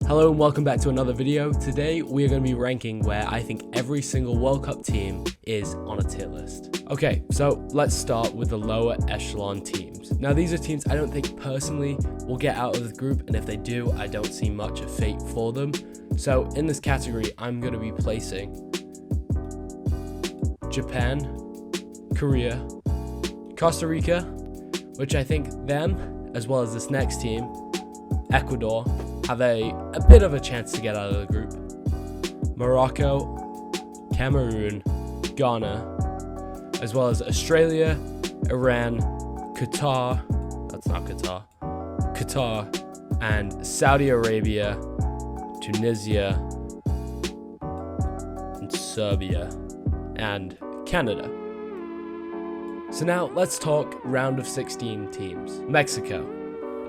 Hello and welcome back to another video. Today we are going to be ranking where I think every single World Cup team is on a tier list. Okay, so let's start with the lower echelon teams. Now these are teams I don't think personally will get out of the group, and if they do, I don't see much of fate for them. So in this category, I'm going to be placing Japan, Korea, Costa Rica, which I think them, as well as this next team, Ecuador, have a bit of a chance to get out of the group. Morocco, Cameroon, Ghana, as well as Australia, Iran, Qatar, and Saudi Arabia, Tunisia, and Serbia, and Canada. So now let's talk round of 16 teams. Mexico.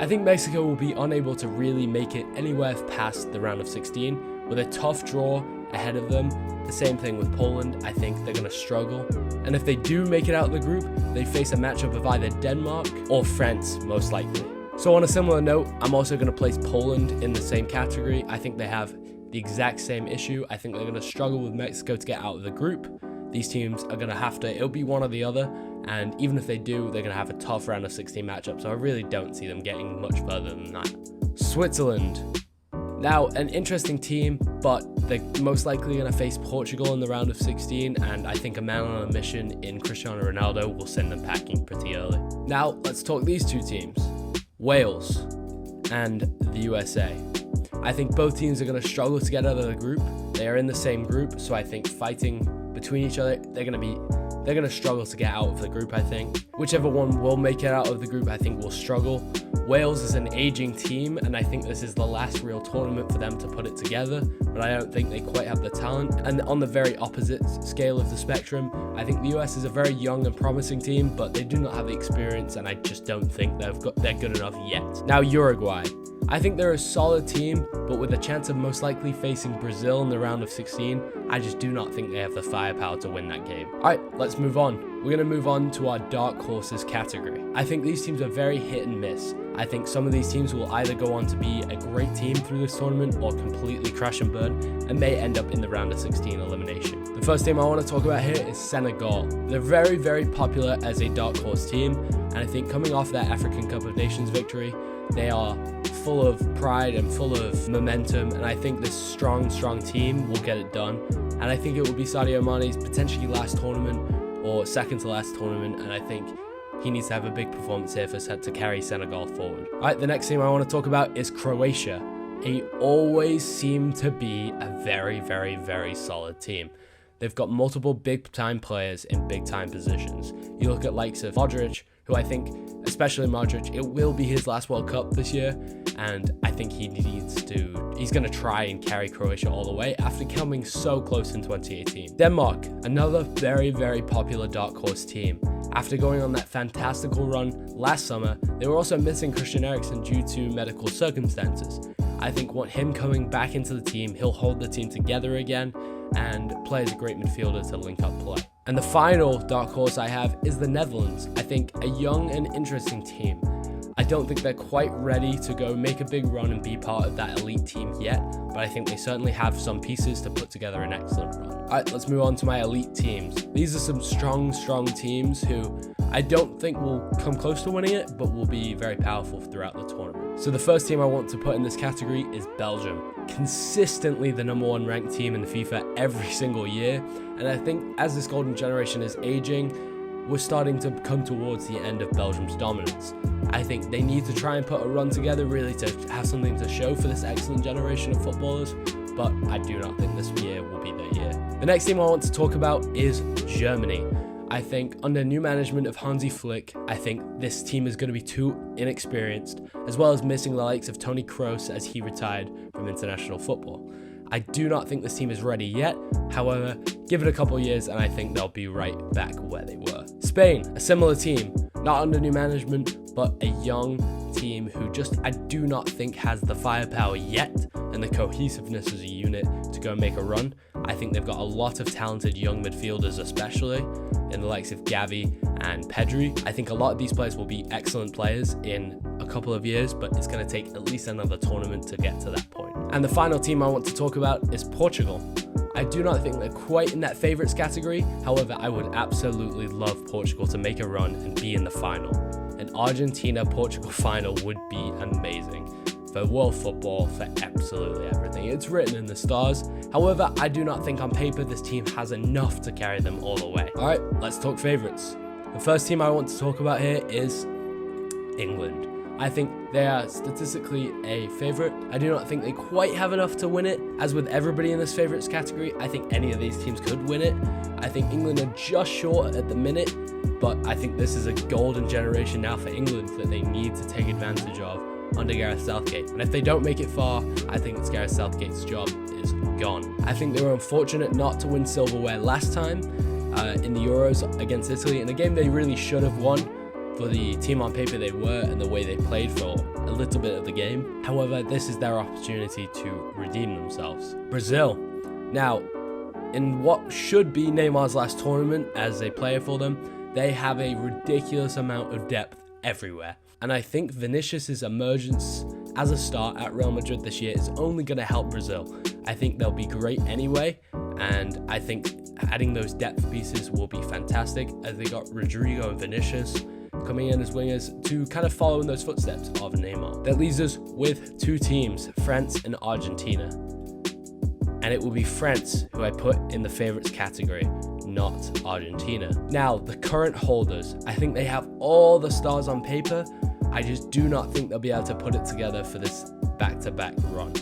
I think Mexico will be unable to really make it anywhere past the round of 16 with a tough draw ahead of them. The same thing with Poland. I think they're going to struggle. And if they do make it out of the group, they face a matchup of either Denmark or France, most likely. So on a similar note, I'm also going to place Poland in the same category. I think they have the exact same issue. I think they're going to struggle with Mexico to get out of the group. These teams are going to have to, it'll be one or the other, and even if they do, they're going to have a tough round of 16 matchup, so I really don't see them getting much further than that. Switzerland. Now, an interesting team, but they're most likely going to face Portugal in the round of 16, and I think a man on a mission in Cristiano Ronaldo will send them packing pretty early. Now, let's talk these two teams, Wales and the USA. I think both teams are going to struggle to get out of the group. They are in the same group, so I think fighting between each other, they're going to struggle to get out of the group, I think. Whichever one will make it out of the group, I think will struggle. Wales is an aging team, and I think this is the last real tournament for them to put it together, but I don't think they quite have the talent. And on the very opposite scale of the spectrum, I think the US is a very young and promising team, but they do not have the experience, and I just don't think they're good enough yet. Now, Uruguay. I think they're a solid team, but with a chance of most likely facing Brazil in the round of 16, I just do not think they have the firepower to win that game. Alright, let's move on. We're going to move on to our dark horses category. I think these teams are very hit and miss. I think some of these teams will either go on to be a great team through this tournament or completely crash and burn and may end up in the round of 16 elimination. The first team I want to talk about here is Senegal. They're very, very popular as a dark horse team, and I think coming off that African Cup of Nations victory, they are full of pride and full of momentum, and I think this strong team will get it done. And I think it will be Sadio Mane's potentially last tournament or second to last tournament, and I think he needs to have a big performance here for to carry Senegal forward. Alright, the next team I want to talk about is Croatia. They always seem to be a very, very, very solid team. They've got multiple big-time players in big-time positions. You look at likes of Modric, who I think, especially Modric, it will be his last World Cup this year, and I think he's going to try and carry Croatia all the way after coming so close in 2018. Denmark, another very, very popular dark horse team. After going on that fantastical run last summer, they were also missing Christian Eriksen due to medical circumstances. I think him coming back into the team, he'll hold the team together again and play as a great midfielder to link up play. And the final dark horse I have is the Netherlands. I think a young and interesting team. I don't think they're quite ready to go make a big run and be part of that elite team yet, but I think they certainly have some pieces to put together an excellent run. Alright, let's move on to my elite teams. These are some strong teams who I don't think will come close to winning it, but will be very powerful throughout the tournament. So the first team I want to put in this category is Belgium. Consistently the number one ranked team in the FIFA every single year, and I think as this golden generation is aging, we're starting to come towards the end of Belgium's dominance. I think they need to try and put a run together really to have something to show for this excellent generation of footballers, but I do not think this year will be their year. The next team I want to talk about is Germany. I think under new management of Hansi Flick, I think this team is going to be too inexperienced, as well as missing the likes of Toni Kroos as he retired from international football. I do not think this team is ready yet. However, give it a couple years and I think they'll be right back where they were. Spain, a similar team, not under new management, but a young team who I do not think has the firepower yet and the cohesiveness as a unit to go and make a run. I think they've got a lot of talented young midfielders, especially in the likes of Gavi and Pedri. I think a lot of these players will be excellent players in a couple of years, but it's going to take at least another tournament to get to that point. And the final team I want to talk about is Portugal. I do not think they're quite in that favourites category, however I would absolutely love Portugal to make a run and be in the final. An Argentina-Portugal final would be amazing. For world football, for absolutely everything. It's written in the stars. However, I do not think on paper this team has enough to carry them all the way. Alright, let's talk favourites. The first team I want to talk about here is England. I think they are statistically a favourite. I do not think they quite have enough to win it. As with everybody in this favourites category, I think any of these teams could win it. I think England are just short at the minute, but I think this is a golden generation now for England that they need to take advantage of under Gareth Southgate. And if they don't make it far, I think it's Gareth Southgate's job is gone. I think they were unfortunate not to win silverware last time in the Euros against Italy, in a game they really should have won. For the team on paper they were and the way they played for a little bit of the game. However, this is their opportunity to redeem themselves. Brazil. Now, in what should be Neymar's last tournament as a player for them, they have a ridiculous amount of depth everywhere. And I think Vinicius' emergence as a star at Real Madrid this year is only going to help Brazil. I think they'll be great anyway, and I think adding those depth pieces will be fantastic, as they got Rodrigo and Vinicius coming in as wingers to kind of follow in those footsteps of Neymar. That leaves us with two teams, France and Argentina. And it will be France who I put in the favourites category, not Argentina. Now, the current holders, I think they have all the stars on paper. I just do not think they'll be able to put it together for this back-to-back run.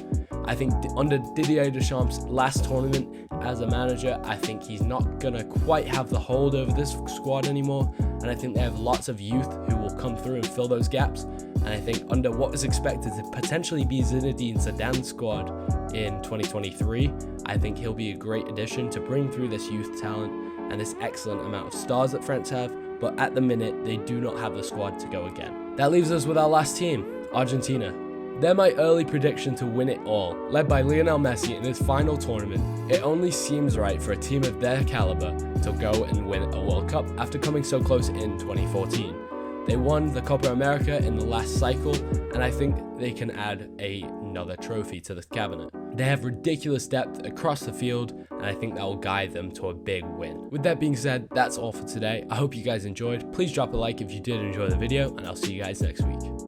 I think under Didier Deschamps' last tournament as a manager, I think he's not going to quite have the hold over this squad anymore. And I think they have lots of youth who will come through and fill those gaps. And I think under what is expected to potentially be Zinedine Zidane's squad in 2023, I think he'll be a great addition to bring through this youth talent and this excellent amount of stars that France have. But at the minute, they do not have the squad to go again. That leaves us with our last team, Argentina. They're my early prediction to win it all. Led by Lionel Messi in his final tournament, it only seems right for a team of their caliber to go and win a World Cup after coming so close in 2014. They won the Copa America in the last cycle, and I think they can add another trophy to the cabinet. They have ridiculous depth across the field, and I think that will guide them to a big win. With that being said, that's all for today. I hope you guys enjoyed. Please drop a like if you did enjoy the video, and I'll see you guys next week.